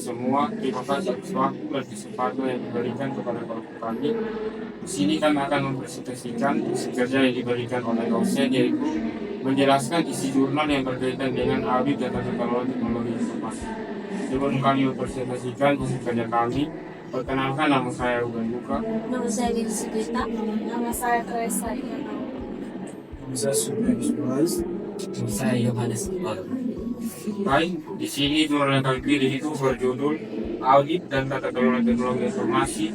semua. Terima kasih atas waktu dan kesempatan yang diberikan kepada kelompok kami. Di sini kami akan mempresentasikan isi kerja yang diberikan oleh dosen, yaitu menjelaskan isi jurnal yang berkaitan dengan audit dan tata kelola teknologi informasi. Sebelum kami mempresentasikan isi kerja kami, perkenalkan, nama saya Ruben Luka. Nama saya Dini Sugita. Nama saya Teresa Iyanau. Bisa sudah Mas. Saya Yohanes Iqbal. Baik, di sini jurnal yang kami pilih itu berjudul Audit dan Tata Kelola Teknologi Informasi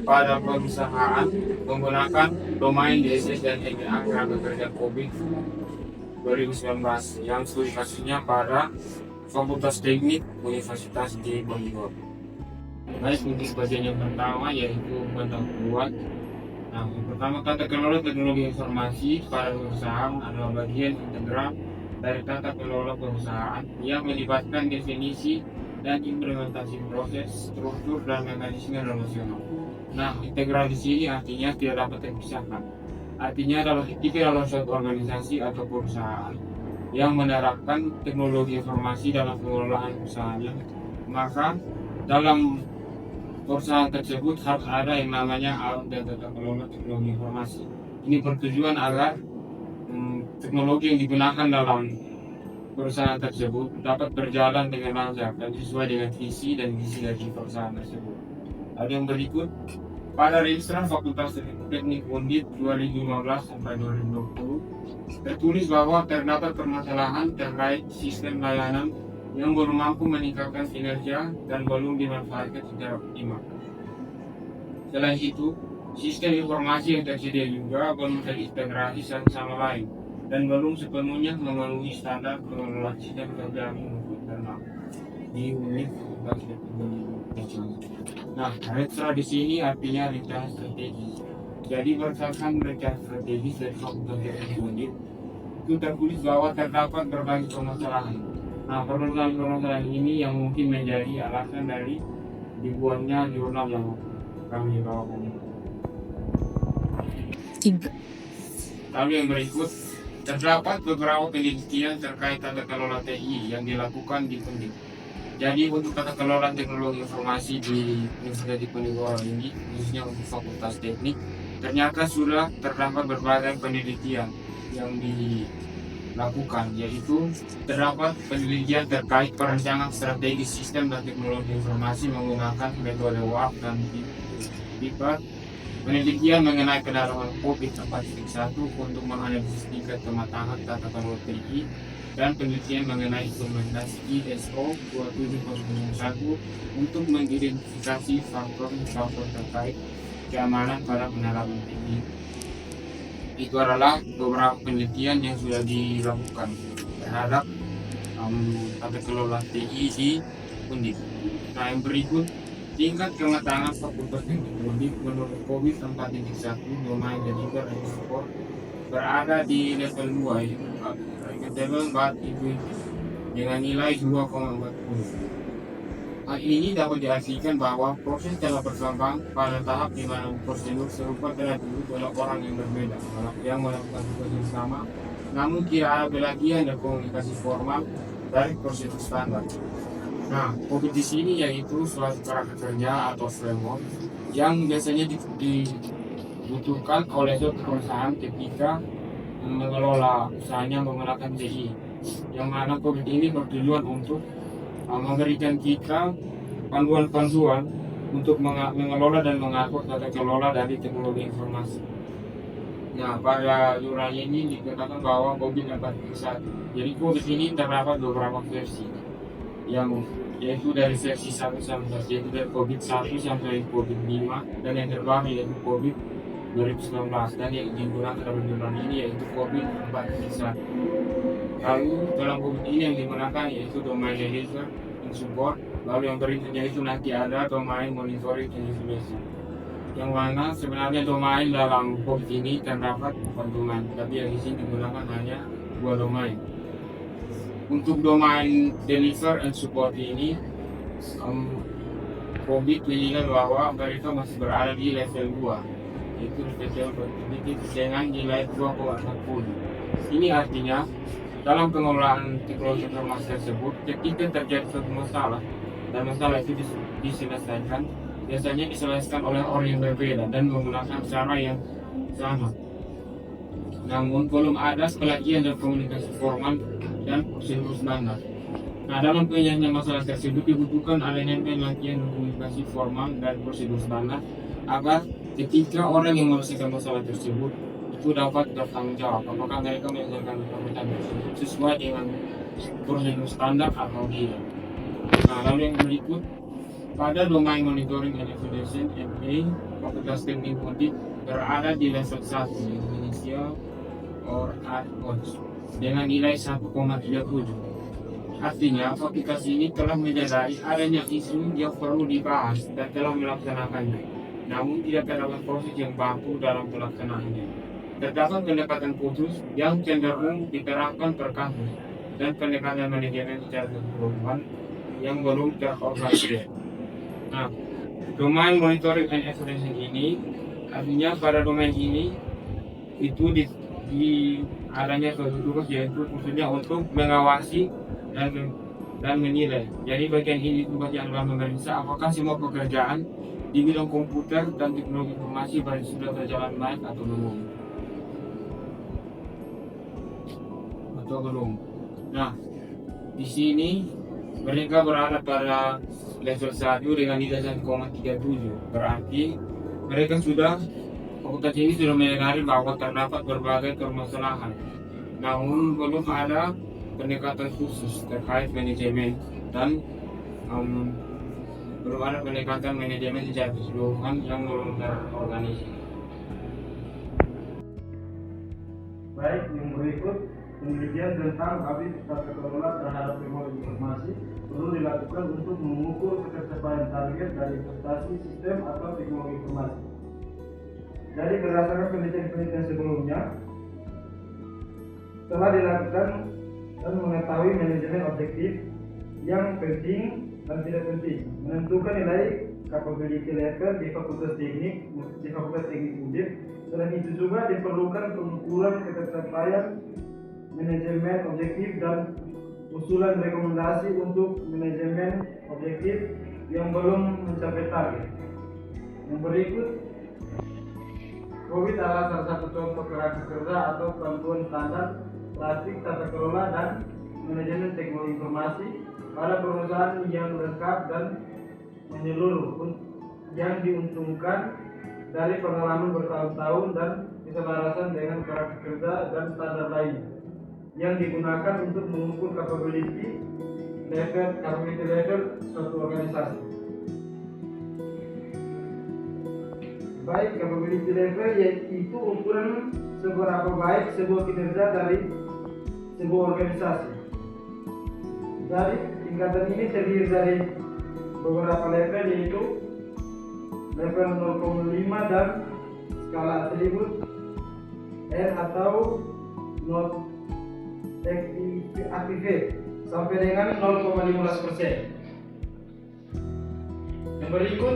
pada Perusahaan menggunakan domain DSS dan EGA Kerangka Kerja COVID 2019 yang studi kasusnya pada Fakultas Teknik Universitas di Bogor. Baik, untuk bagian yang pertama yaitu pendahuluan. Nah, yang pertama, tata kelola teknologi informasi pada perusahaan adalah bagian integral dari tata kelola perusahaan yang melibatkan definisi dan implementasi proses, struktur, dan mekanisme relasional. Nah, integral di sini artinya tidak dapat terpisahkan. Artinya adalah ketika dalam suatu organisasi atau perusahaan yang menerapkan teknologi informasi dalam pengelolaan usahanya, maka dalam perusahaan tersebut harus ada yang namanya audit dan tata kelola teknologi informasi. Ini bertujuan agar teknologi yang digunakan dalam perusahaan tersebut dapat berjalan dengan lancar dan sesuai dengan visi dan misi dari perusahaan tersebut. Ada yang berikut, pada registrar Fakultas Teknik Undip 2015 sampai 2020 tertulis bahwa terdapat permasalahan terkait sistem layanan yang belum mampu meningkatkan kinerja dan belum dimanfaatkan secara optimal. Selain itu, sistem informasi yang tersedia juga belum terintegrasi satu sama lain dan belum sepenuhnya memenuhi standar pengelolaan sistem kerja internal di Universitas Teknologi. Nah, rencana di sini artinya rencana strategis. Jadi berdasarkan rencana strategis dari Fakultas Teknik itu tertulis bahwa terdapat berbagai permasalahan. Nah, permasalahan ini yang mungkin menjadi alasan dari dibuatnya jurnal yang kami bawakan. Lalu yang berikut, terdapat beberapa penelitian terkait tata kelola TI yang dilakukan di Undip. Jadi untuk tata kelola teknologi informasi di Universitas Diponegoro ini, khususnya untuk Fakultas Teknik, ternyata sudah terdapat berbagai penelitian yang dilakukan, yaitu terdapat penelitian terkait perencanaan strategis sistem dan teknologi informasi menggunakan metode WAF dan PIPA, penelitian mengenai penerapan COVID 4.1 untuk menganalisis tingkat kematangan tata kelola TI, dan penelitian mengenai implementasi ISO 27001 untuk mengidentifikasi faktor-faktor terkait keamanan pada penerapan TI. Itu adalah beberapa penelitian yang sudah dilakukan terhadap tata kelola TI di Undip. Nah, yang berikut, tingkat kematangan Fakultas Teknik Undip menurut COVID 4.1 domain deliver and support berada di level 2, yaitu level 4 itu dengan nilai 2,40. Hal ini dapat diartikan bahwa proses telah berkembang pada tahap di mana prosedur serupa telah dibuat oleh orang yang berbeda yang melakukan tugas yang sama, namun tidak ada pelagian dan komunikasi formal dari prosedur standar. Nah, COVID di sini yaitu suatu kerangka kerja atau framework yang biasanya dibutuhkan oleh suatu perusahaan ketika mengelola usahanya menggunakan TI, yang mana COVID ini bertujuan untuk memberikan kita panduan-panduan untuk mengelola dan mengatur tata kelola dari teknologi informasi. Nah, pada jurnal ini dikatakan bahwa COVID 4.1. Jadi COVID ini terdapat beberapa versi, yang yaitu dari versi 1 sampai yaitu dari COVID 1 sampai COVID 5, dan yang terbaru yaitu COVID 2019, dan yang digunakan dalam jurnal ini yaitu COVID 4.1. Lalu dalam COVID ini yang digunakan yaitu domain deliver and support. Lalu yang berikutnya itu nanti ada domain monitoring and evaluation, yang mana sebenarnya domain dalam COVID ini terdapat 4 domain, tapi yang di sini digunakan hanya 2 domain. Untuk domain deliver and support ini, COVID menilai bahwa mereka masih berada di level 2, yaitu level produktivitas dengan nilai 2,40. Ini artinya dalam pengelolaan teknologi informasi tersebut, ketika terjadi suatu masalah, dan masalah itu diselesaikan, biasanya diselesaikan oleh orang yang berbeda dan menggunakan cara yang sama. Namun belum ada pelagian dan komunikasi formal dan prosedur standar. Nah, dalam penyelesaian masalah tersebut dibutuhkan adanya pelatihan komunikasi formal dan prosedur standar agar ketika orang yang menyelesaikan masalah tersebut itu dapat bertanggung jawab apakah mereka menyelesaikan permintaan tersebut sesuai dengan prosedur standar atau tidak. Nah, lalu yang berikut, pada domain monitoring and evaluation MA, Fakultas Teknik Audit berada di level 1 Indonesia or Advanced dengan nilai 1,37. Artinya, aplikasi ini telah menyadari adanya isu yang perlu dibahas dan telah melaksanakannya. Namun tidak terdapat proses yang baku dalam pelaksanaannya. Terdapat pendekatan khusus yang cenderung diterapkan per kasus dan pendekatan manajemen secara keseluruhan yang belum terorganisir. Nah, domain monitoring and evaluation ini artinya pada domain ini itu di adanya suatu tugas yaitu khususnya untuk mengawasi dan menilai. Jadi bagian ini tugas yang akan memeriksa apakah semua pekerjaan di bidang komputer dan teknologi informasi sudah berjalan baik atau belum. Nah, di sini mereka berada pada level 1 dengan nilai 1,37. Berarti mereka fakultas ini sudah menyadari bahwa terdapat berbagai permasalahan. Namun belum ada pendekatan khusus terkait manajemen dan belum ada pendekatan manajemen secara keseluruhan yang belum terorganisir. Baik, yang berikut penelitian tentang audit tata kelola terhadap teknologi informasi perlu dilakukan untuk mengukur ketercapaian target dari investasi sistem atau teknologi informasi. Jadi berdasarkan penelitian sebelumnya telah dilakukan dan mengetahui manajemen objektif yang penting dan tidak penting, menentukan nilai capability level di Fakultas Teknik Audit. Selain itu juga diperlukan pengukuran ketercapaian manajemen objektif dan usulan rekomendasi untuk manajemen objektif yang belum mencapai target. Yang berikut, COVID adalah salah satu contoh kerangka kerja atau bantuan standar praktik tata kelola dan manajemen teknologi informasi pada perusahaan yang lengkap dan menyeluruh yang diuntungkan dari pengalaman bertahun-tahun dan keselarasan dengan karakter kerja dan standar lainnya yang digunakan untuk mengukur capability level suatu organisasi. Baik, capability level yaitu ukuran seberapa baik sebuah kinerja dari sebuah organisasi. Jadi tingkatan ini terdiri dari beberapa level, yaitu level 0,5 dan skala atribut N atau not activate sampai dengan 0,15%. Yang berikut,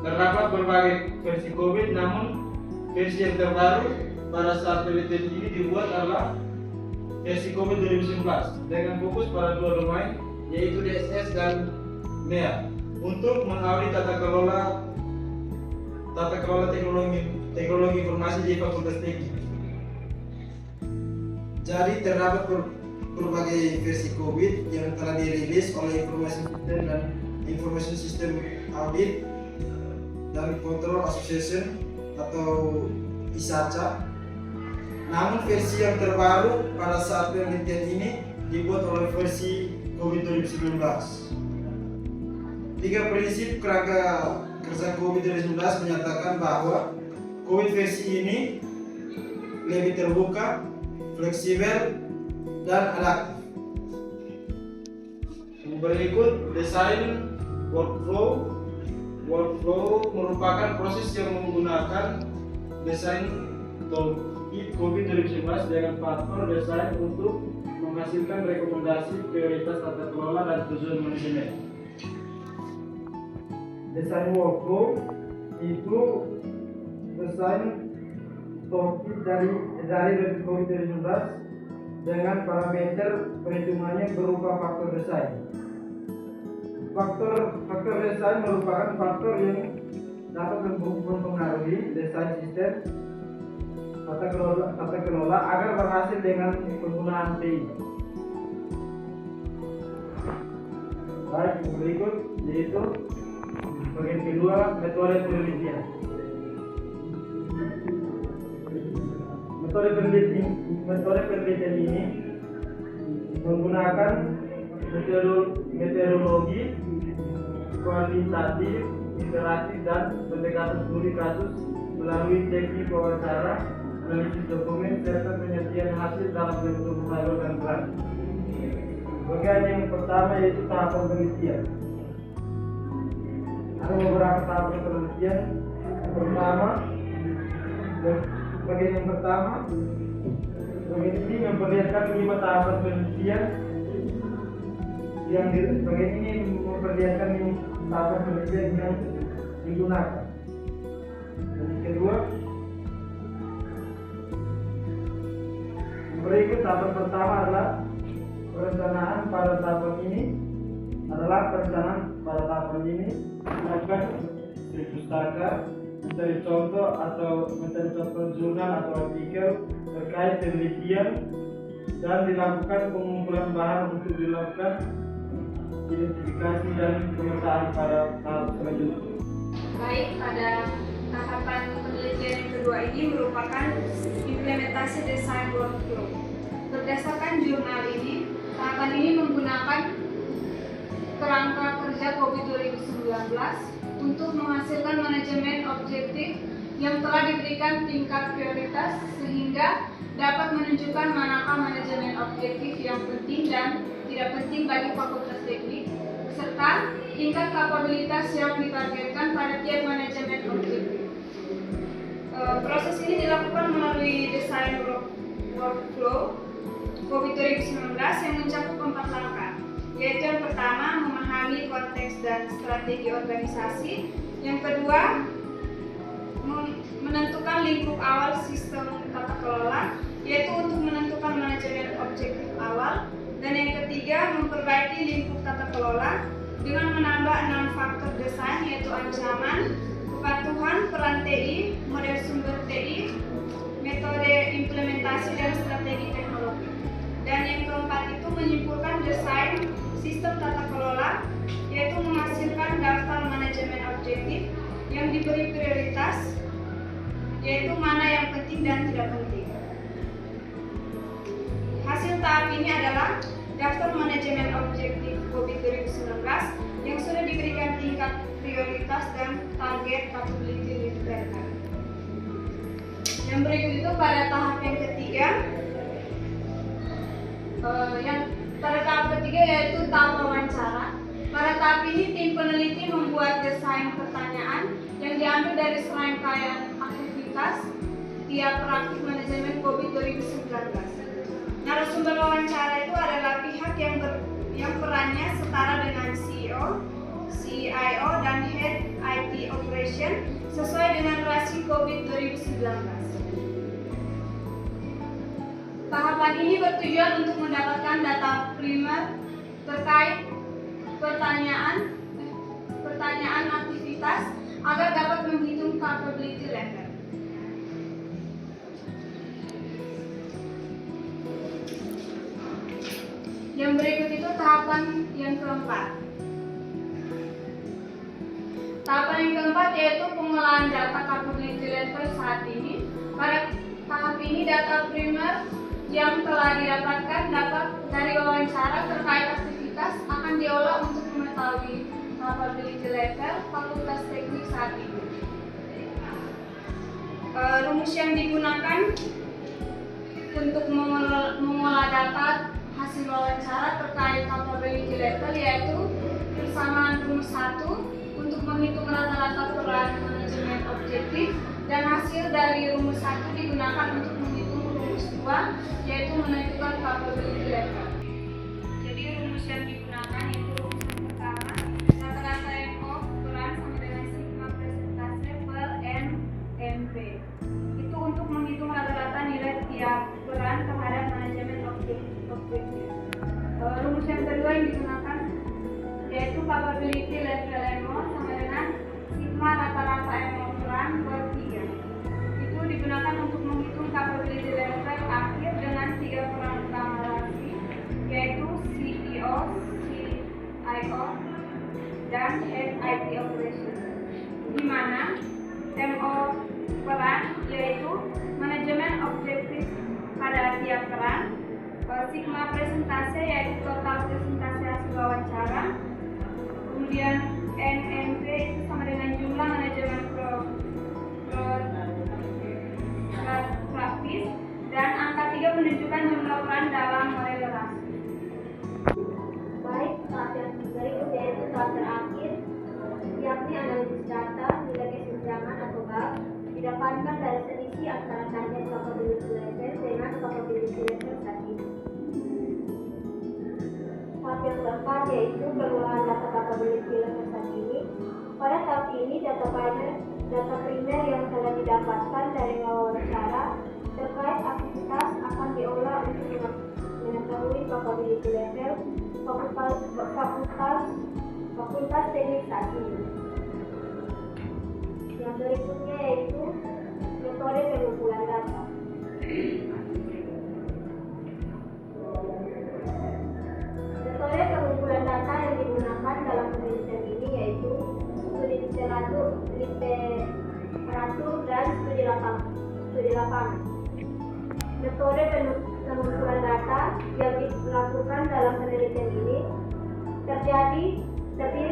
terdapat berbagai versi COVID, namun versi yang terbaru pada saat penelitian ini dibuat adalah versi COVID 2019 dengan fokus pada dua domain, yaitu DSS dan MEA, untuk mengaudit tata kelola teknologi informasi di Fakultas Teknik. Jadi terdapat berbagai versi COVID yang telah dirilis oleh Information System Audit dan Control Association atau ISACA. Namun versi yang terbaru pada saat penelitian ini dibuat oleh versi COVID 2019. 3 prinsip kerangka kerja COVID 2019 menyatakan bahwa COVID versi ini lebih terbuka, fleksibel, dan adaptif. Berikut desain workflow. Workflow merupakan proses yang menggunakan desain COVID 2019 dengan faktor desain untuk menghasilkan rekomendasi prioritas tata kelola dan tujuan manajemen. Desain workflow itu desain topik dari COVID 2019 dengan parameter perhitungannya berupa faktor desain. Faktor desain merupakan faktor yang dapat mempengaruhi desain sistem tata kelola agar berhasil dengan penggunaan TI. Baik, berikut yaitu bagian kedua, metode penelitian. Metode penelitian ini menggunakan metodologi kualitatif, interaktif, dan pendekatan studi kasus melalui teknik wawancara, analisis dokumen, serta penyajian hasil dalam bentuk file dan grafik. Bagian yang pertama yaitu tahapan penelitian. Ada beberapa tahapan penelitian. Bagian yang pertama, bagian ini memperlihatkan 5 tahapan penelitian yang bagian ini memperlihatkan tahapan penelitian yang digunakan. Dan kedua, berikut tahapan pertama adalah perencanaan pada tahapan ini melakukan studi pustaka, mencari contoh jurnal atau artikel terkait penelitian, dan dilakukan pengumpulan bahan untuk dilakukan identifikasi dan pemetaan pada tahap selanjutnya. Baik, pada tahapan penelitian yang kedua ini merupakan implementasi desain workflow. Berdasarkan jurnal ini, tahapan ini menggunakan kerangka kerja COVID 2019 untuk menghasilkan manajemen objektif yang telah diberikan tingkat prioritas sehingga dapat menunjukkan manakah manajemen objektif yang penting dan tidak penting bagi fakultas teknik, serta tingkat kapabilitas yang ditargetkan pada tiap manajemen objektif. Proses ini dilakukan melalui desain workflow COVID 2019 yang mencakup 4 langkah, yaitu yang pertama memahami konteks dan strategi organisasi, yang kedua menentukan lingkup awal sistem tata kelola, yaitu untuk menentukan manajemen objektif awal, dan yang ketiga memperbaiki lingkup tata kelola dengan menambah 6 faktor desain, yaitu ancaman, kepatuhan, peran TI, model sumber TI, metode implementasi, dan strategi teknologi. Dan yang keempat itu menyimpulkan desain sistem tata kelola, yaitu menghasilkan daftar manajemen objektif yang diberi prioritas, yaitu mana yang penting dan tidak penting. Hasil tahap ini adalah daftar manajemen objektif COVID 2019 yang sudah diberikan tingkat prioritas dan target capability level. Yang berikut itu pada tahap yang ketiga, yaitu tahap wawancara. Pada tahap ini tim peneliti membuat desain pertanyaan yang diambil dari serangkaian aktivitas tiap praktik manajemen COVID 2019. Narasumber wawancara itu adalah pihak yang perannya setara dengan CEO, CIO, dan Head IT Operation sesuai dengan rasio COVID 2019. Tahapan ini bertujuan untuk mendapatkan data primer terkait pertanyaan aktivitas agar dapat menghitung capability level. Yang berikut itu tahapan yang keempat. Tahapan yang keempat yaitu pengolahan data capability level saat ini. Pada tahap ini data primer yang telah didapatkan dari wawancara terkait aktivitas akan diolah untuk mengetahui capability level fakultas teknik saat ini. Rumus yang digunakan untuk mengolah data hasil wawancara terkait capability level yaitu persamaan rumus 1 untuk menghitung rata-rata peran manajemen objektif, dan hasil dari rumus 1 digunakan untuk menghitung rumus 2 yaitu menentukan capability level. Jadi rumus yang digunakan itu rumus yang pertama, rata-rata MO peran sama dengan sigma persentase per NMP. Itu untuk menghitung rata-rata nilai tiap peran terhadap manajemen objektif. Rumus yang kedua yang digunakan yaitu capability di mana MO peran yaitu manajemen objektif pada tiap peran, sigma presentase yaitu total presentasi hasil wawancara, kemudian NNP itu sama dengan jumlah manajemen praktis, dan angka 3 menunjukkan jumlah peran dalam model relasi. Baik, tahap yang berikut yaitu tahap terakhir, yakni analisis data nilai kesenjangan atau gap didapatkan dari selisih antara target capability level dengan capability level saat ini. Tahap yang keempat yaitu pengolahan data capability level saat ini. Pada tahap ini data primer yang telah didapatkan dari wawancara terkait aktivitas akan diolah untuk mengetahui capability level fakultas teknik saat ini. Yang berikutnya yaitu metode pengumpulan data. Metode pengumpulan data yang digunakan dalam penelitian ini yaitu studi literatur dan studi lapangan. Metode pengumpulan data yang dilakukan dalam penelitian ini terdiri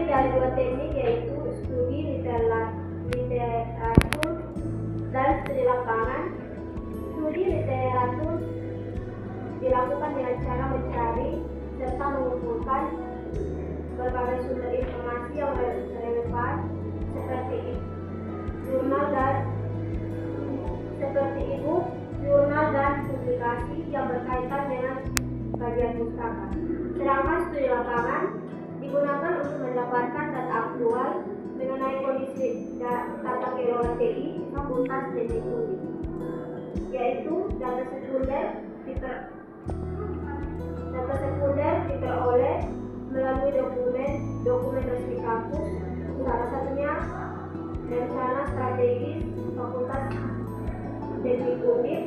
dari dua teknik yaitu studi literatur dan studi lapangan. Studi literatur dilakukan dengan cara mencari serta mengumpulkan berbagai sumber informasi yang relevan seperti jurnal dan publikasi yang berkaitan dengan kajian pustaka. Sedangkan studi lapangan digunakan untuk mendapatkan data aktual mengenai kondisi tata kelola TI Fakultas Teknik Undip, yaitu data sekunder diperoleh melalui dokumen resmi kampus, salah satunya rencana strategis Fakultas Teknik Undip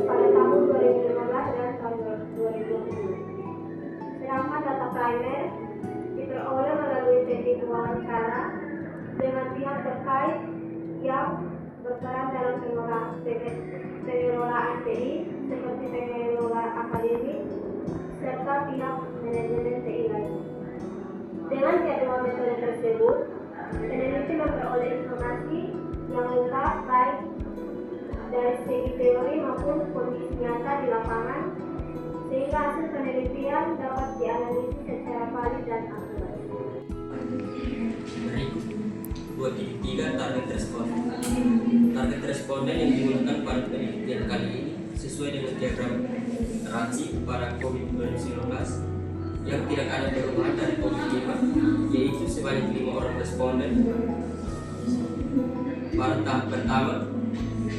pada tahun 2015 dan tahun 2020. Sedangkan data primer diperoleh melalui teknik wawancara dengan pihak terkait yang berperan dalam pengelolaan TI seperti pengelola akademik serta pihak manajemen TI lainnya. Dengan kedua metode tersebut, peneliti memperoleh informasi yang lengkap baik dari segi teori maupun kondisi nyata di lapangan, sehingga hasil penelitian dapat dianalisis secara valid dan akurat. Berikut 2.3 target responden. Target responden yang digunakan pada penelitian kali ini sesuai dengan diagram Ranci pada COVID 2019 yang tidak ada perubahan dari COVID-5, yaitu sebanyak 5 orang responden. Pada tahap pertama,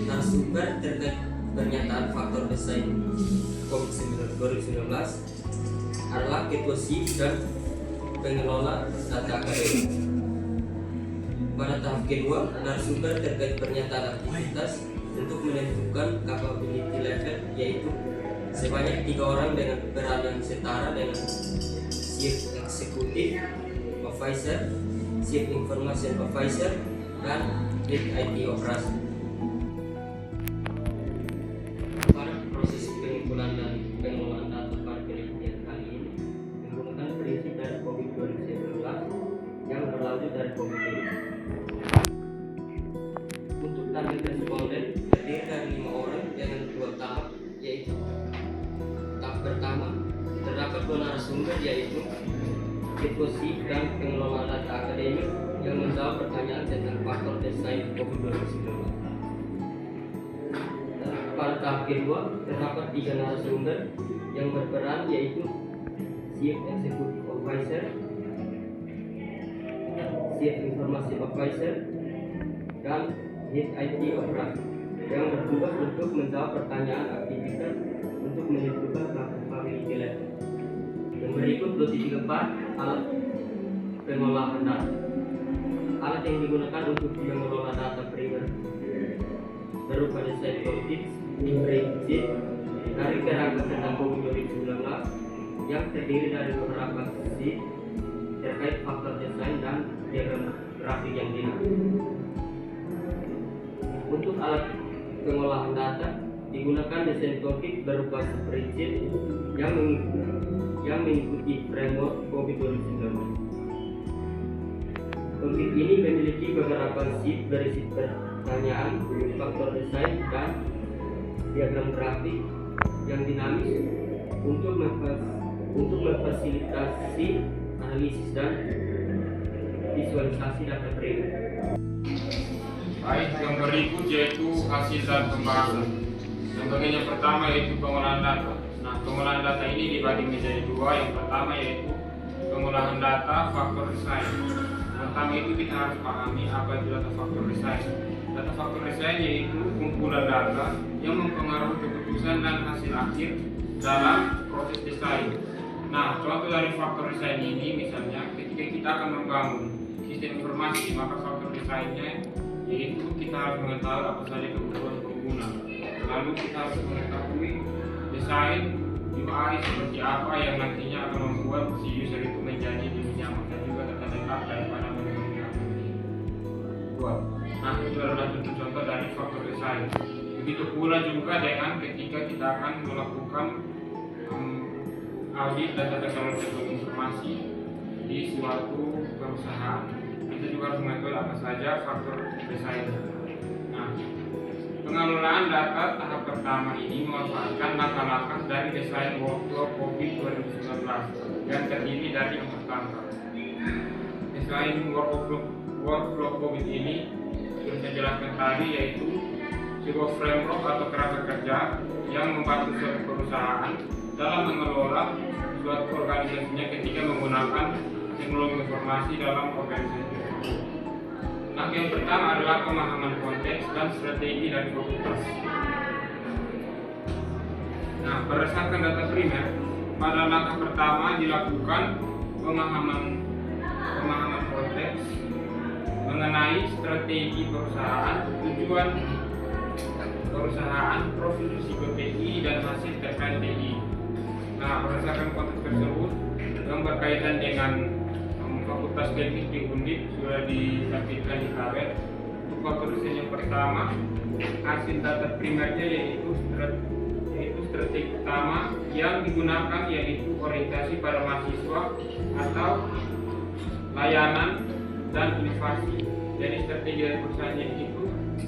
narasumber terkait pernyataan faktor desain COVID-19 adalah ketua SIP dan pengelola data akademik. Pada tahap kedua, narasumber terkait pernyataan aktivitas untuk menentukan capability level, yaitu sebanyak 3 orang dengan peran yang setara dengan Chief Executive Officer, Chief Information Officer, dan Lead IT Operation. Pada proses pengumpulan dan pengelolaan data pada penelitian kali ini menggunakan prinsip dari COVID-19 yang berlanjut dari COVID-19. Untuk target responden terdiri dari 5 orang dengan 2 tahap, yaitu tahap pertama terdapat 2 narasumber yaitu ketua SIP dan pengelola data akademik yang menjawab pertanyaan tentang faktor desain COVID-19. Pada tahap kedua terdapat 3 narasumber yang berperan yaitu Chief Executive Officer, Chief Information Officer, dan Head IT Operation yang bertugas untuk menjawab pertanyaan aktivitas untuk menentukan capability level. Yang berikut 2.4 alat pengolahan data. Alat yang digunakan untuk mengelola data primer berupa desain politik prinsip dari kerangka tentang COVID-19 yang terdiri dari beberapa sisi terkait faktor desain dan diagram grafik yang dinamis. Untuk alat pengolahan data digunakan desain COVID berupa spreadsheet yang mengikuti framework COVID 2019. COVID ini memiliki beberapa sheet berisi pertanyaan, faktor desain, dan diagram grafik yang dinamis untuk memfasilitasi analisis dan visualisasi data primer. Baik, yang berikut yaitu hasil dan pembahasan. Yang bagian yang pertama yaitu pengolahan data. Nah, pengolahan data ini dibagi menjadi dua. Yang pertama yaitu pengolahan data faktor desain. Pertama itu kita harus pahami apa itu data faktor desain. Data faktor desain yaitu kumpulan data yang mempengaruhi keputusan dan hasil akhir dalam proses desain. Nah, contoh dari faktor desain ini misalnya ketika kita akan membangun sistem informasi, maka faktor desainnya yaitu kita harus mengetahui apa saja kebutuhan pengguna. Lalu kita harus mengetahui desain UI seperti apa yang nantinya akan membuat si user itu menjadi lebih nyaman dan juga terdekat daripada menggunakan buat. Nah, itu adalah contoh dari faktor desain. Begitu pula juga dengan ketika kita akan melakukan audit data teknologi informasi di suatu perusahaan. Kita juga harus mengetahui apa saja faktor desain. Nah, pengelolaan data tahap pertama ini memanfaatkan langkah-langkah dari desain workflow COVID 2019 yang terdiri dari 4 langkah. Desain workflow COVID ini sudah saya jelaskan tadi, yaitu sebuah framework atau kerangka kerja yang membantu suatu perusahaan dalam mengelola suatu organisasinya ketika menggunakan teknologi informasi dalam organisasi. Nah, yang pertama adalah pemahaman konteks dan strategi dari fakultas. Nah, berdasarkan data primer, pada langkah pertama dilakukan pemahaman konteks mengenai strategi perusahaan, tujuan perusahaan, profil risiko TI, dan hasil terkait TI. Nah, berdasarkan konteks tersebut yang berkaitan dengan Fakultas Teknik di Undip sudah ditampilkan di tabel. Untuk faktor desain yang pertama, hasil data primernya yaitu strategi utama yang digunakan yaitu orientasi pada mahasiswa atau layanan dan inovasi. Jadi strategi dari perusahaannya itu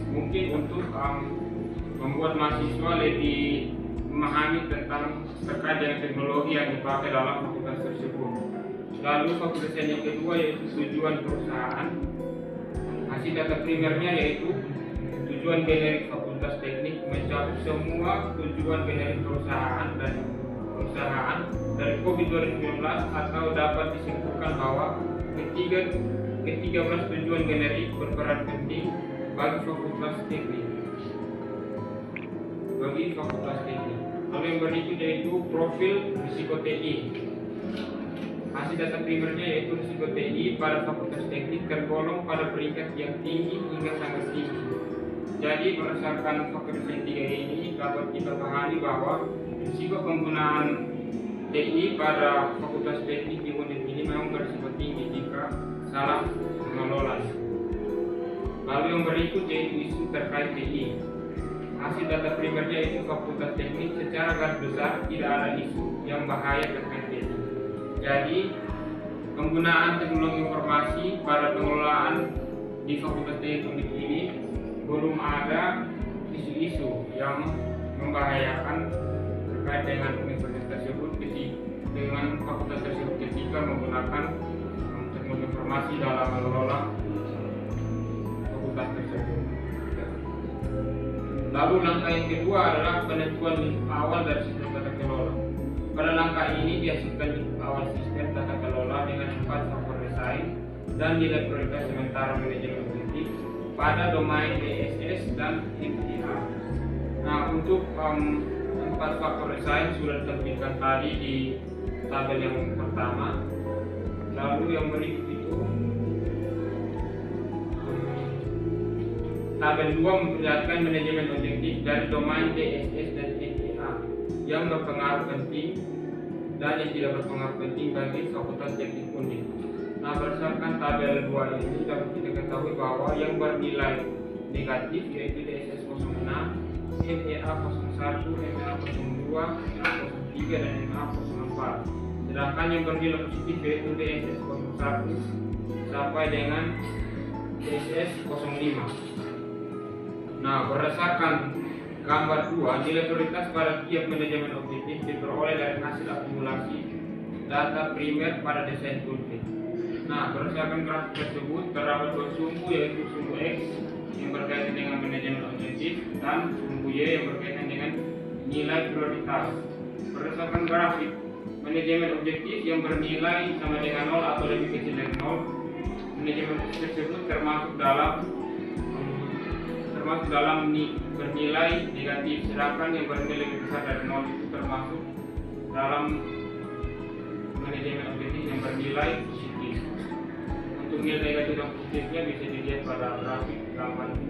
mungkin untuk membuat mahasiswa lebih memahami tentang terkait dengan teknologi yang dipakai dalam fakultas tersebut. Lalu faktor desain yang kedua yaitu tujuan perusahaan. Hasil data primernya yaitu tujuan generik fakultas teknik mencakup semua tujuan generik perusahaan dari COVID 2019 atau dapat disimpulkan bahwa ke-13 tujuan generik berperan penting bagi fakultas teknik. Lalu yang berikut yaitu profil risiko TI. Hasil data primernya yaitu risiko TI pada fakultas teknik tergolong pada peringkat yang tinggi hingga sangat tinggi. Jadi berdasarkan faktor desain 3 ini dapat kita pahami bahwa risiko penggunaan TI pada fakultas teknik di Undip ini memang berisiko tinggi jika salah mengelola. Lalu yang berikut yaitu isu terkait TI. Hasil data primernya yaitu fakultas teknik secara garis besar tidak ada isu yang bahaya terkait TI. Jadi penggunaan teknologi informasi pada pengelolaan di fakultas teknik Undip ini belum ada isu-isu yang membahayakan terkait dengan universitas tersebut dengan fakultas tersebut ketika menggunakan teknologi informasi dalam mengelola fakultas tersebut. Lalu langkah yang kedua adalah penentuan lingkup awal dari sistem tata kelola. Pada langkah ini dihasilkan lingkup awal sistem tata kelola dengan 4 faktor desain dan nilai prioritas sementara manajemen politik pada domain DSS dan MTA. Nah, untuk 4 faktor desain sudah ditampilkan tadi di tabel yang pertama. Lalu yang berikut itu tabel 2 memperlihatkan manajemen objektif dari domain DSS dan MTA yang berpengaruh penting dan yang tidak berpengaruh penting bagi fakultas teknik Undip. Nah, berdasarkan tabel 2 ini dapat kita ketahui bahwa yang bernilai negatif yaitu DSS 06, MA 01, MA 02, MA 03, dan MA 04. Sedangkan yang bernilai positif yaitu DSS 01 sampai dengan DSS 05. Nah, berdasarkan gambar 2, nilai prioritas pada tiap manajemen objektif diperoleh dari hasil akumulasi data primer pada desain toolkit. Nah, berdasarkan grafik tersebut terdapat dua sumbu, yaitu sumbu X yang berkaitan dengan manajemen objektif dan sumbu Y yang berkaitan dengan nilai prioritas. Berdasarkan grafik manajemen objektif yang bernilai sama dengan 0 atau lebih kecil dari 0, manajemen tersebut termasuk dalam bernilai negatif, sedangkan yang bernilai lebih besar dari 0 itu termasuk dalam manajemen objektif yang bernilai positif. Untuk nilai negatif dan positifnya bisa dilihat pada grafik gambar 2.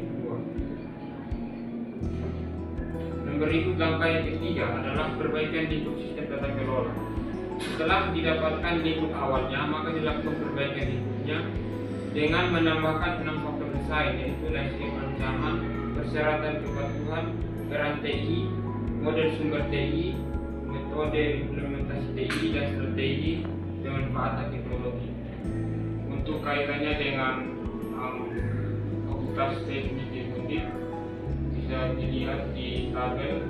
Dan berikut langkah yang ketiga adalah perbaikan lingkup sistem tata kelola. Setelah didapatkan lingkup awalnya, maka dilakukan perbaikan lingkupnya dengan menambahkan 6 faktor desain, yaitu landscape ancaman, persyaratan kepatuhan, peran TI, model sumber TI, metode implementasi TI, dan strategi pemanfaatan teknologi. Untuk kaitannya dengan fakultas teknik Undip bisa dilihat di tabel.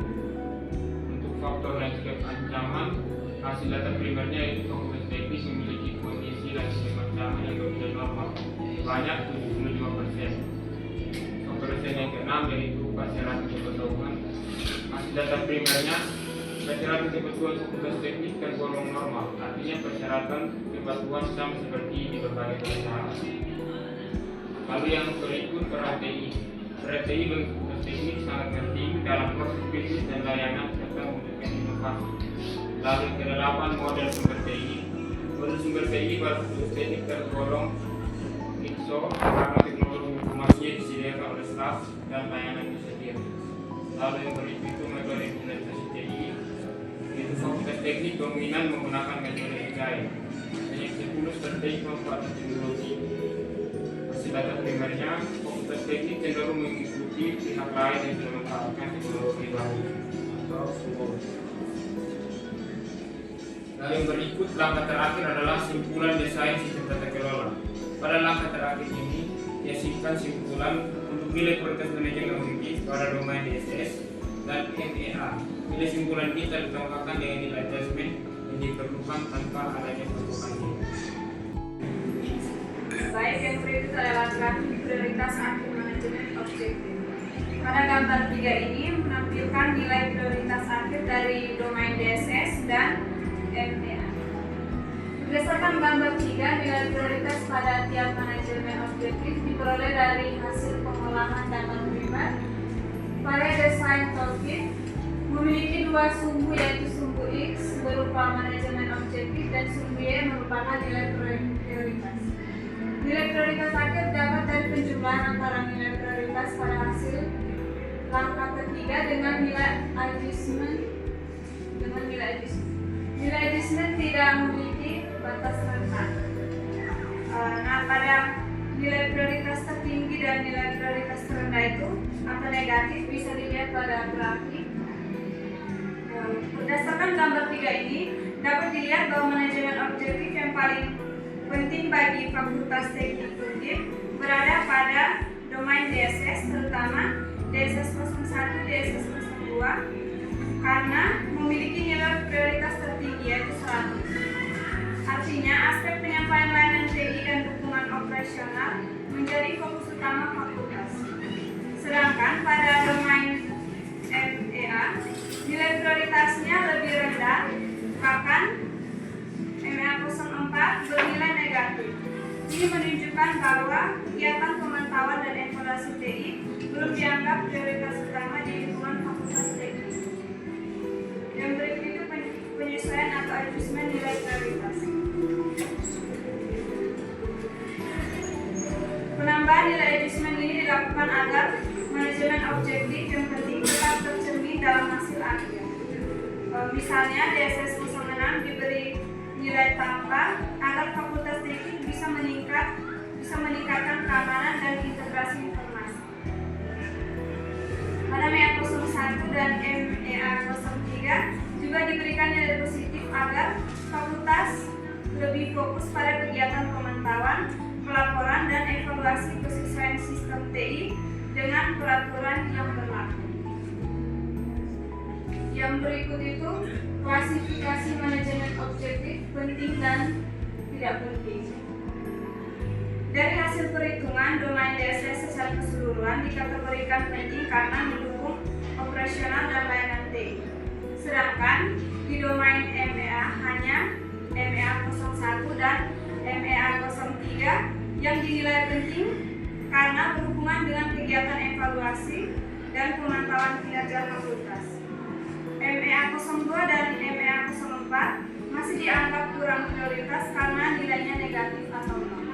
Untuk faktor landscape ancaman, hasil data primernya yaitu fakultas teknik memiliki kondisi landscape ancaman yang berbeda normal banyak 75%. Faktor desain yang keenam yaitu persyaratan kepatuhan. Hasil data primernya persyaratan kepatuhan fakultas teknik tergolong normal, artinya persyaratan kepatuhan sama seperti di berbagai perusahaan. Lalu yang berikut peran TI. Peran TI bagi fakultas teknik sangat penting dalam proses bisnis dan layanan serta mewujudkan inovasi. Lalu yang ke-8, model sumber TI. Model sumber TI pada fakultas teknik tergolong ISO karena teknologi informasi disediakan oleh staf dan layanan disediakan. Lalu yang berikut itu metode implementasi TI. Itu fakultas teknik dominan menggunakan metode agile. Hanya 10 strategi pemanfaatan teknologi. Hasil data primernya, fakultas teknik cenderung mengikuti pihak lain yang sudah memanfaatkan teknologi baru atau SWOT. Lalu yang berikut langkah terakhir adalah simpulan desain sistem tata kelola. Pada langkah terakhir ini, dihasilkan simpulan untuk nilai prioritas manajemen objektif pada domain DSS dan MEA. Nilai simpulan ini terutamakan dengan nilai adjustment yang diperlukan tanpa adanya perubahan. Baik, yang berikut adalah grafik prioritas akhir manajemen objektif. Pada gambar 3 ini menampilkan nilai prioritas akhir dari domain DSS dan MEA. Berdasarkan gambar 3, nilai prioritas pada tiap manajemen objektif diperoleh dari hasil pengolahan data primer. Pada desain toolkit memiliki dua sumbu, yaitu sumbu X berupa manajemen objektif dan sumbu Y merupakan nilai prioritas. Nilai prioritas akhir dapat dari penjumlahan antara nilai prioritas pada hasil langkah ketiga dengan nilai adjustment. Nilai adjustment tidak memiliki batas rendah. Nah, pada nilai prioritas tertinggi dan nilai prioritas terendah itu atau negatif bisa dilihat pada grafik. Berdasarkan gambar 3 ini dapat dilihat bahwa manajemen objektif yang paling penting bagi fakultas teknik Undip berada pada domain DSS, terutama DSS 01, DSS 02, karena memiliki nilai prioritas tertinggi yaitu 100. Artinya aspek penyampaian layanan TI dan dukungan operasional menjadi fokus utama fakultas. Sedangkan pada domain MEA nilai prioritasnya lebih rendah, bahkan MEA 04 bernilai negatif. Ini menunjukkan bahwa kegiatan pemantauan dan evaluasi TI belum dianggap prioritas utama di lingkungan fakultas teknik. Yang berikut itu penyesuaian atau adjustment nilai prioritas. Penambahan nilai adjustment ini dilakukan agar manajemen objektif yang penting tetap tercermin dalam hasil akhir. Misalnya DSS 06 diberi nilai tambah agar Fakultas Teknik bisa meningkatkan keamanan dan integrasi informasi. Pada MEA 01 dan MEA 03 juga diberikan nilai positif agar fakultas lebih fokus pada kegiatan pemantauan, pelaporan, dan evaluasi kesesuaian sistem TI dengan peraturan yang berlaku. Yang berikut itu klasifikasi manajemen objektif penting dan tidak penting. Dari hasil perhitungan, domain DSS secara keseluruhan dikategorikan penting karena mendukung operasional dan layanan TI. Sedangkan di domain MEA hanya MEA 01 dan MEA 03 yang dinilai penting karena berhubungan dengan kegiatan evaluasi dan pemantauan kinerja fakultas. MEA 02 dan MEA 04 masih dianggap kurang prioritas karena nilainya negatif atau nol.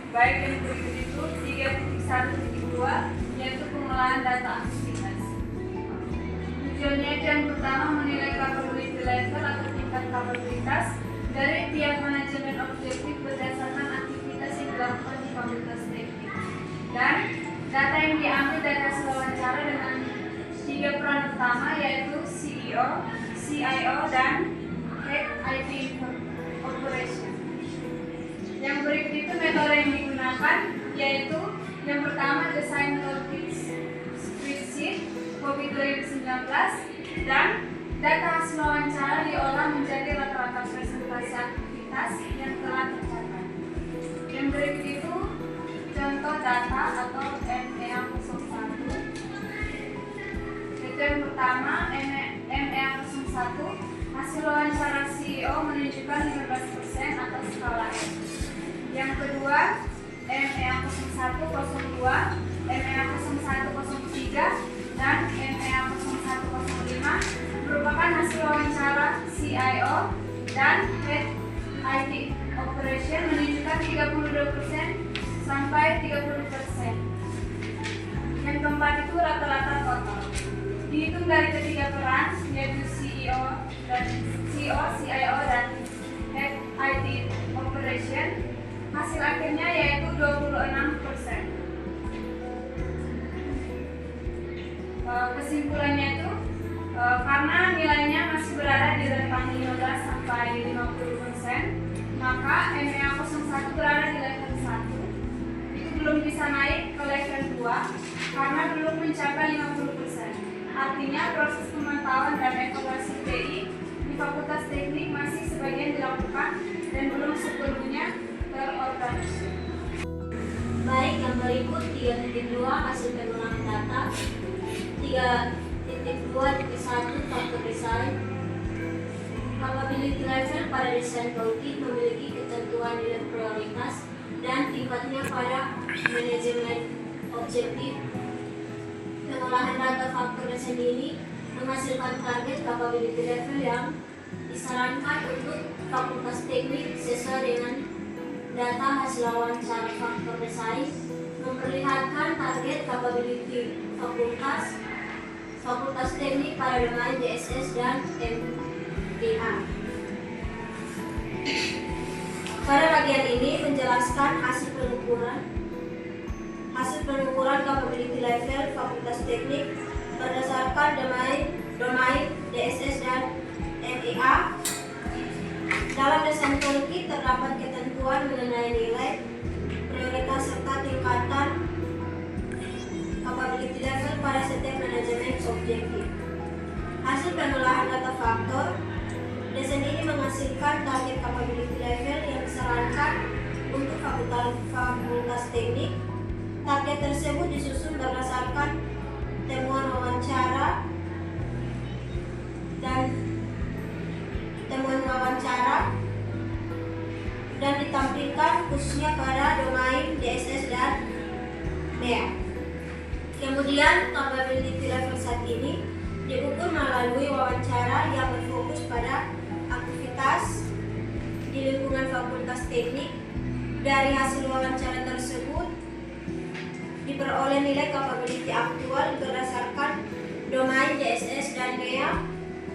Baik, yang berikut itu 3.1.2 yaitu pengolahan data aktivitas. Tujuannya yang pertama menilai capability level atau tingkat kapabilitas dari tiap manajemen objektif berdasarkan aktivitas yang dilakukan di Fakultas Teknik. Dan data yang diambil dari hasil wawancara dengan 3 peran utama yaitu CEO, CIO, dan Head IT Operation. Yang berikut itu metode yang digunakan yaitu yang pertama desain logic spreadsheet COVID 2019 dan data hasil wawancara diolah menjadi rata-rata presentasi aktivitas yang telah tercatat. Yang berikut itu contoh data atau MEA 01. Itu yang pertama MEA 01 hasil wawancara CEO menunjukkan 15% atau skala S. Yang kedua MEA 0102, MEA 0103 dan MEA 0105 merupakan hasil wawancara CIO dan Head IT Operation menunjukkan 32% sampai 30%. Yang keempat itu rata-rata total. Dihitung dari ketiga peran yaitu CEO, CIO dan Head IT Operation, hasil akhirnya yaitu 26%. Kesimpulannya itu karena nilainya masih berada di rentang 15 sampai 50%, maka MEA 01 berada di level 1. Itu belum bisa naik ke level 2 karena belum mencapai 50%. Artinya proses pemantauan dan evaluasi TI di Fakultas Teknik masih sebagian dilakukan dan belum sepenuhnya terorganisir. Baik, yang berikut 3.2 hasil pengolahan data. 3.2.1 faktor desain. Capability level pada desain politik memiliki ketentuan nilai prioritas dan tingkatnya pada manajemen objektif. Pengolahan data faktor desain ini menghasilkan target capability level yang disarankan untuk Fakultas Teknik sesuai dengan data hasil wawancara faktor desain memperlihatkan target capability Fakultas Teknik pada domain DSS dan MEA. Pada bagian ini menjelaskan hasil pengukuran capability level Fakultas Teknik berdasarkan domain DSS dan MEA. Dalam desain politik terdapat ketentuan mengenai nilai, prioritas serta tingkatan capability level pada setiap manajemen objektif. Hasil pengolahan data faktor desain ini menghasilkan target capability level yang disarankan untuk Fakultas Teknik. Target tersebut disusun berdasarkan temuan wawancara dan ditampilkan khususnya pada domain DSS dan MEA. Kemudian capability level saat ini diukur melalui wawancara yang berfokus pada aktivitas di lingkungan Fakultas Teknik. Dari hasil wawancara tersebut diperoleh nilai capability aktual berdasarkan domain DSS dan MEA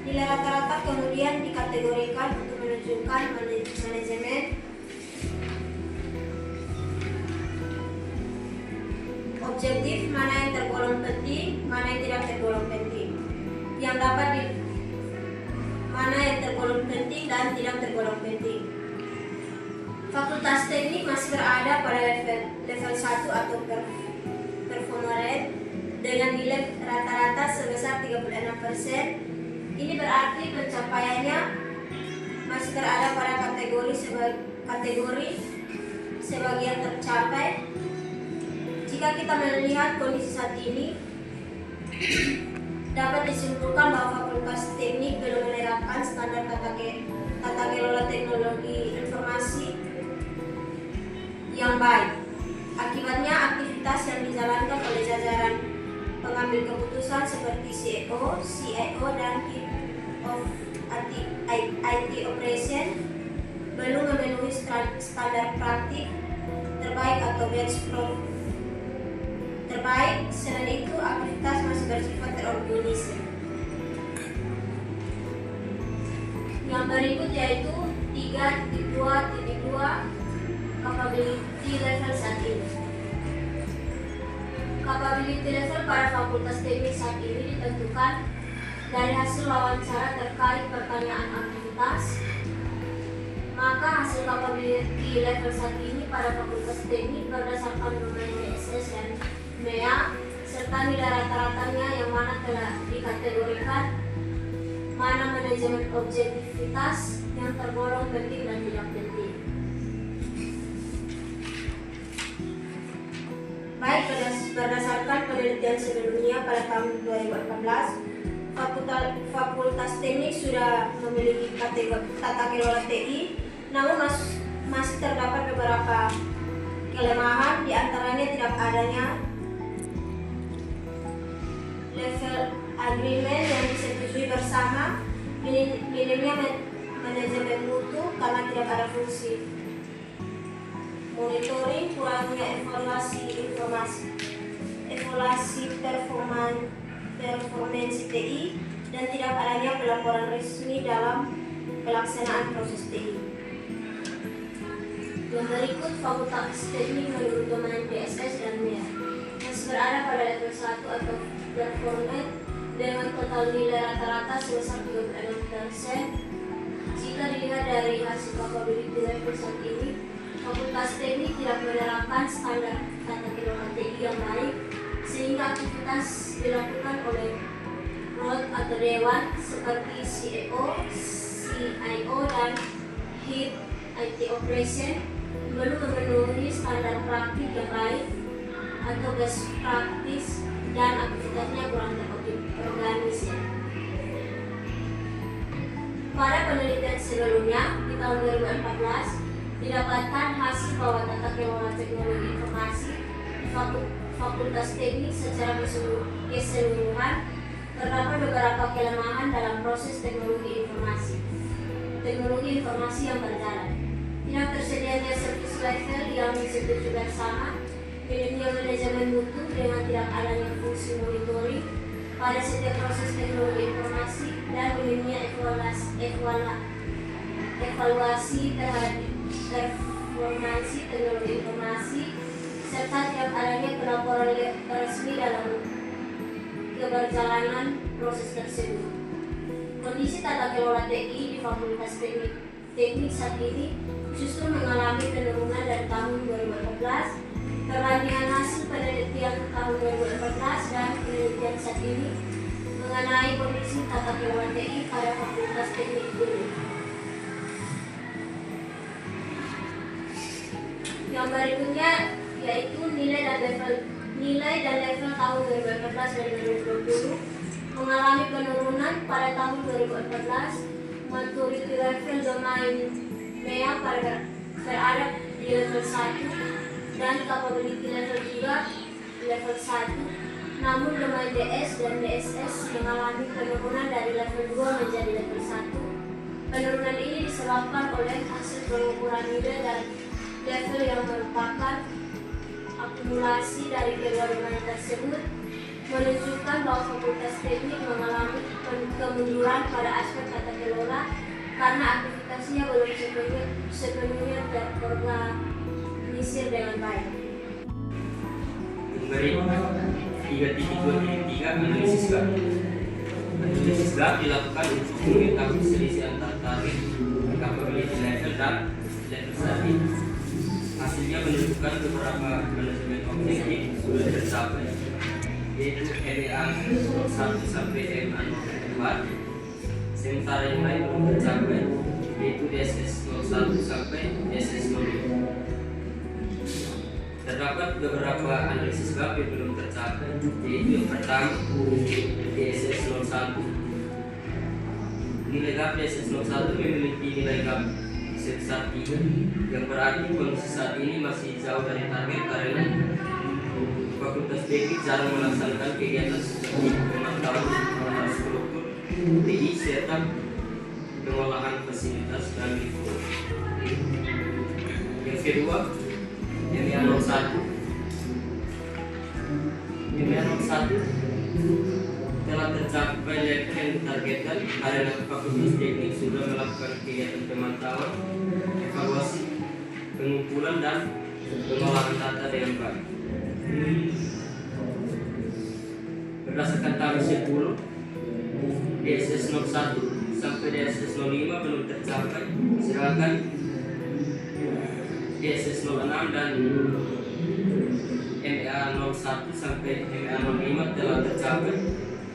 Nilai rata-rata kemudian dikategorikan untuk menunjukkan manajemen objektif, mana yang tergolong penting, mana yang tidak tergolong penting, mana yang tergolong penting dan tidak tergolong penting. Fakultas Teknik masih berada pada level 1 atau performance dengan nilai rata-rata sebesar 36%. Ini berarti pencapaiannya masih berada pada kategori sebagian tercapai. Jika kita melihat kondisi saat ini, dapat disimpulkan bahwa Fakultas Teknik belum menerapkan standar tata kelola teknologi informasi yang baik. Akibatnya aktivitas yang dijalankan oleh jajaran pengambil keputusan seperti CEO, CIO, dan Head of IT Operation belum memenuhi standar praktik terbaik atau best terbaik. Selain itu, aktivitas masih bersifat terorganisir. Yang berikut yaitu 3.2.2 capability level saat ini. Capability level pada Fakultas Teknik saat ini ditentukan dari hasil wawancara terkait pertanyaan aktivitas. Maka hasil capability level saat ini pada Fakultas Teknik berdasarkan domain DSS dan MEA serta nilai rata-ratanya yang mana telah dikategorikan mana manajemen objektivitas yang tergolong penting dan tidak penting. Baik, berdasarkan penelitian sebelumnya pada tahun 2014, Fakultas Teknik sudah memiliki tata kelola TI, namun masih terdapat beberapa kelemahan, diantaranya tidak adanya level agreement yang disetujui bersama, minimnya manajemen mutu karena tidak ada fungsi monitoring, kurangnya evaluasi informasi, evaluasi performance TI, dan tidak adanya pelaporan resmi dalam pelaksanaan proses TI. Yang berikut Fakultas Teknik menurut domain DSS dan MEA masih berada pada level 1 atau performance dengan total nilai rata-rata sebesar 36%. Jika dilihat dari hasil capability level saat ini, Fakultas Teknik tidak menerapkan standar tata kelola TI yang baik, sehingga aktivitas dilakukan oleh board atau dewan seperti CEO, CIO, dan Head IT Operation belum memenuhi standar praktik yang baik atau best practice, dan aktivitasnya kurang terorganisir. Pada penelitian sebelumnya di tahun 2014 didapatkan hasil bahwa tata kelola teknologi informasi di Fakultas Teknik secara keseluruhan terdapat beberapa kelemahan dalam proses teknologi informasi yang berjalan. Tidak tersedianya service level yang disetujui bersama, minimnya manajemen mutu dengan tidak adanya fungsi monitoring pada setiap proses teknologi informasi, dan minimnya evaluasi terhadap performansi teknologi informasi, serta tidak adanya pelaporan resmi dalam keberjalanan proses tersebut. Kondisi tata kelola TI di Fakultas Teknik saat ini justru mengalami penurunan dari tahun 2014. Perbandingan hasil penelitian tahun 2014 dan penelitian saat ini mengenai kondisi tata kelola TI pada Fakultas Teknik dulu. Yang berikutnya yaitu nilai dan level tahun 2014 dan 2020 mengalami penurunan pada tahun 2014. Maturity level domain MEA berada di level 1 dan capability level juga level 1. Namun domain DS dan DSS mengalami penurunan dari level 2 menjadi level 1. Penurunan ini disebabkan oleh hasil pengukuran nilai dan level yang merupakan akumulasi dari kedua domain tersebut, menunjukkan bahwa Fakultas Teknik mengalami kemunduran pada aspek tata kelola karena aktivitasnya belum sepenuhnya terorganisir dengan baik. Memberi 3.2.3 analisis gap. Analisis gap dilakukan untuk mengetahui selisih antar tarif, capability level dan level study. Hasilnya menunjukkan beberapa manajemen objektif sudah tercapai, yaitu MEA 1 sampai MEA 4. Sementara yang lain belum tercapai, yaitu DSS 01 sampai DSS 05. Terdapat beberapa analisis gap yang belum tercapai, yaitu yang pertama DSS 01. Nilai gap DSS 01 memiliki nilai gap sebesar 3, yang berarti kondisi saat ini masih jauh dari target karena Fakultas Teknik jarang melaksanakan kegiatan seperti pemantauan struktur TI serta pengolahan fasilitas dan lingkungan. Yang kedua, MEA 01. MEA 01 telah tercapai level yang ditargetkan karena Fakultas Teknik sudah melakukan kegiatan pemantauan, evaluasi, pengumpulan dan pengolahan data dengan baik. Berdasarkan tanggal 10, DSS 01 sampai DSS 05 belum tercapai, sedangkan DSS 06 dan MEA 01 sampai MEA 05 telah tercapai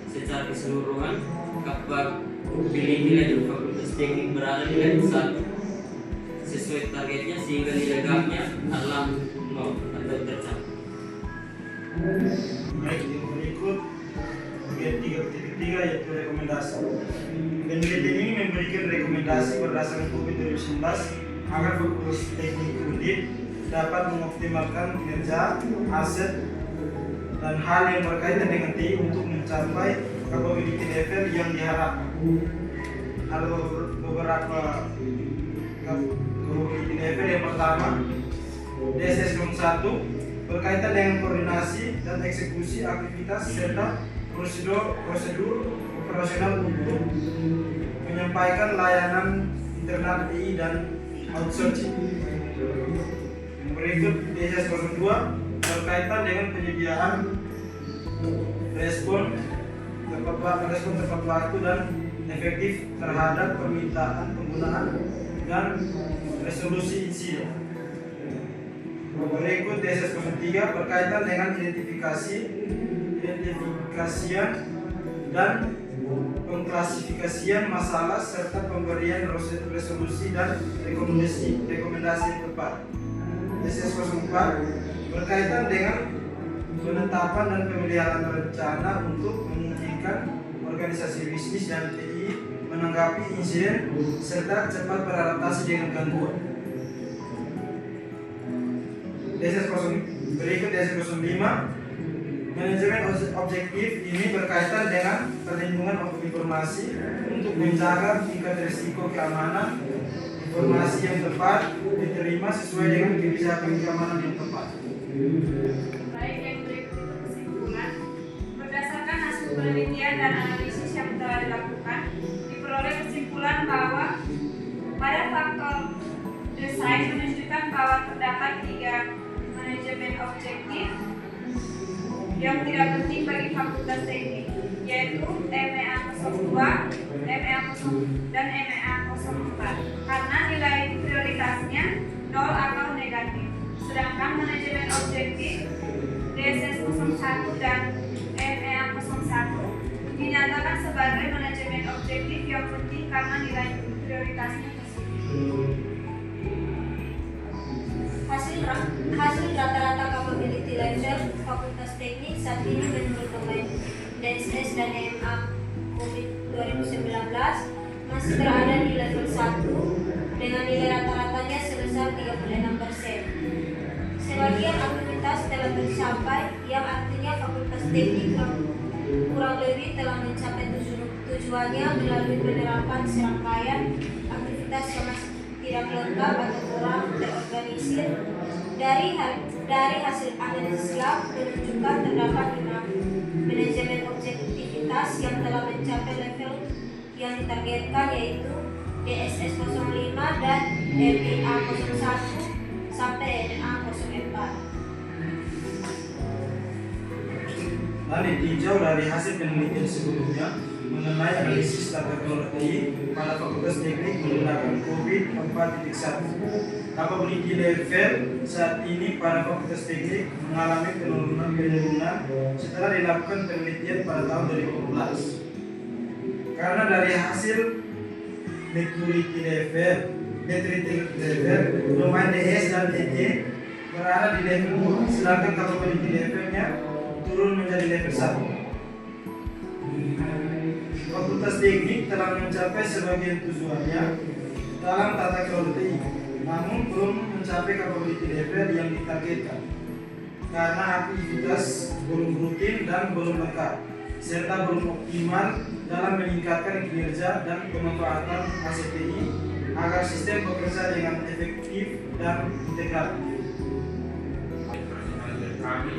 secara keseluruhan. Capability level Fakultas Teknik berada di level 1 sesuai targetnya, sehingga nilai gapnya adalah 0 atau tercapai. Baik, yang berikut bagian 3.3 yaitu rekomendasi. Penelitian ini memberikan rekomendasi berdasarkan COVID-19 agar Fakultas Teknik Undip dapat mengoptimalkan kinerja, aset, dan hal yang berkaitan dengan TI untuk mencapai capability level yang diharapkan. Ada beberapa capability level. Yang pertama, DSS 01 berkaitan dengan koordinasi dan eksekusi aktivitas serta prosedur operasional untuk menyampaikan layanan internal TI dan outsourcing. Yang berikut, DSS 02 berkaitan dengan penyediaan respon tepat waktu dan efektif terhadap permintaan penggunaan dan resolusi insiden. Berikut DSS 03 berkaitan dengan identifikasian dan pengklasifikasian masalah serta pemberian resolusi dan rekomendasi yang tepat. DSS 04 berkaitan dengan penetapan dan pemeliharaan rencana untuk memungkinkan organisasi bisnis dan TI menanggapi insiden serta cepat beradaptasi dengan gangguan. Berikut DSS 05 manajemen objektif ini berkaitan dengan perlindungan informasi untuk menjaga tingkat risiko keamanan informasi yang tepat diterima sesuai dengan kebijakan keamanan yang tepat. Baik, yang berikut kesimpulan. Berdasarkan hasil penelitian dan analisis yang telah dilakukan, diperoleh kesimpulan bahwa pada faktor desain menunjukkan bahwa terdapat 3 manajemen objektif yang tidak penting bagi Fakultas Teknik, yaitu MEA 02, MEA 0 dan MEA 04 karena nilai prioritasnya 0 atau negatif. Sedangkan manajemen objektif DSS 01 dan MEA 01 dinyatakan sebagai manajemen objektif yang penting karena nilai prioritasnya positif. Hasil rata-rata capability level Fakultas Teknik saat ini menurut domain DSS dan MEA COVID 2019 masih berada di level 1 dengan nilai rata-ratanya sebesar 36%. Sebagian aktivitas telah tercapai, yang artinya Fakultas Teknik kurang lebih telah mencapai tujuannya melalui penerapan serangkaian aktivitas yang masih tidak lengkap atau kurang terorganisir. Dari hasil analisis lab menunjukkan terdapat 5 manajemen fakultas yang telah mencapai level yang ditargetkan, yaitu DSS 05 dan MA 01 sampai MA 04. Dan ditinjau dari hasil penelitian sebelumnya mengenai analisis tata kelola TI pada Fakultas Teknik menggunakan COVID 4.1. Capability level saat ini pada Fakultas Teknik mengalami penurunan setelah dilakukan penelitian pada tahun 2012. Karena dari hasil maturity level, domain DS dan EE berada di level 2, sedangkan capability levelnya turun menjadi level 1. Fakultas Teknik telah mencapai sebagian tujuannya dalam tata kelola TI, namun belum mencapai capability level yang ditargetkan karena aktivitas belum rutin dan belum lengkap, serta belum optimal dalam meningkatkan kinerja dan pemanfaatan ACTI agar sistem bekerja dengan efektif dan integratif. Kami